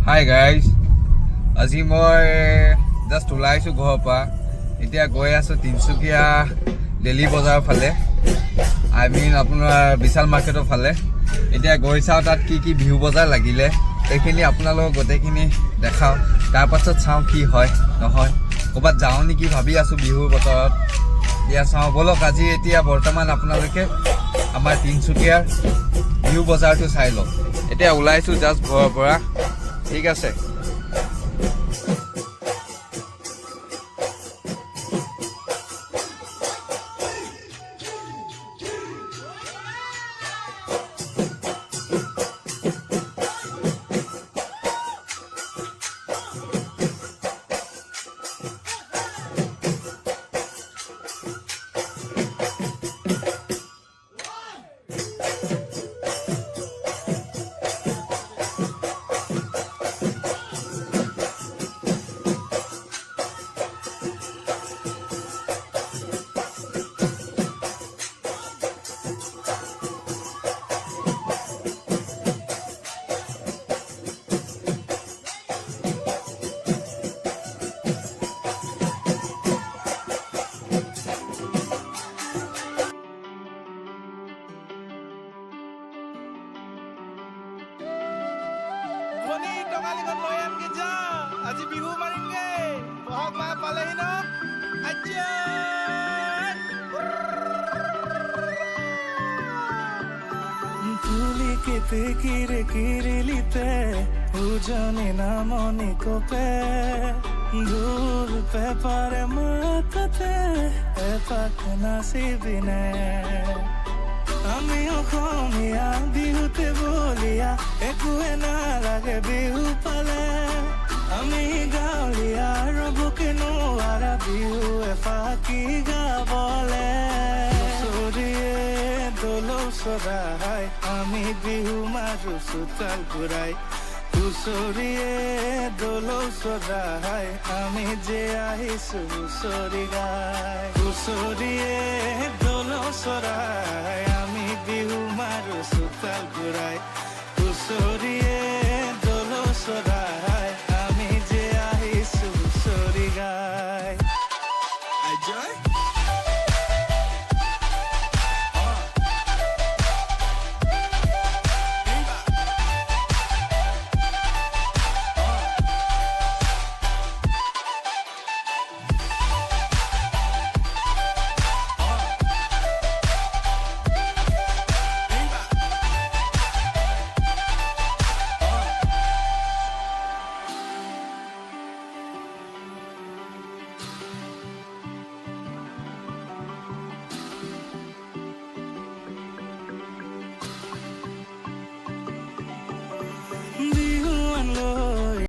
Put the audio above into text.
Hi guys, আজি মই just ওলাইছোঁ ঘৰৰ পৰা। এতিয়া গৈ আছোঁ তিনিচুকীয়া ডেইলি বজাৰৰ ফালে, আপোনাৰ বিশাল মাৰ্কেটৰ ফালে। এতিয়া গৈ চাওঁ তাত কি কি বিহু বজাৰ লাগিলে, এইখিনি আপোনালোকক গোটেইখিনি দেখাওঁ। তাৰপাছত চাওঁ কি হয় নহয়, ক'ৰবাত যাওঁ নেকি ভাবি আছোঁ বিহুৰ বতৰত। এতিয়া চাওঁ ব'লক, আজি এতিয়া বৰ্তমান আপোনালোকে আমাৰ তিনিচুকীয়াৰ বিহু বজাৰটো চাই লওক। এতিয়া ওলাইছোঁ জাষ্ট ঘৰৰ পৰা, ঠিক আছে। আজি বিহু মাৰিমগে, বহাগ মাহ পালেহি ন। তুলি কেতে কিরে কিরিলিতে উজনি নামনি কোপে দূর পেপারে মাথাতে এপাক নাচিবিনে আমি অসমীয়া বিহুতে বলিয়া একোৱে নালাগে বিহু পালে আমি গাঁৱলীয়া ৰবকে নোৱাৰা বিহু এফাকি গাবলে চৰিয়ে দলৌ চৰাই আমি বিহু মাৰো চোতাল ঘূৰাই হুঁচৰিয়ে দলৌ চৰাই আমি যে আহিছো হুঁচৰি গাই হুঁচৰিয়ে দলৌ চৰাই আমি বিহু মাৰো চোতাল ঘূৰাই হুঁচৰিয়ে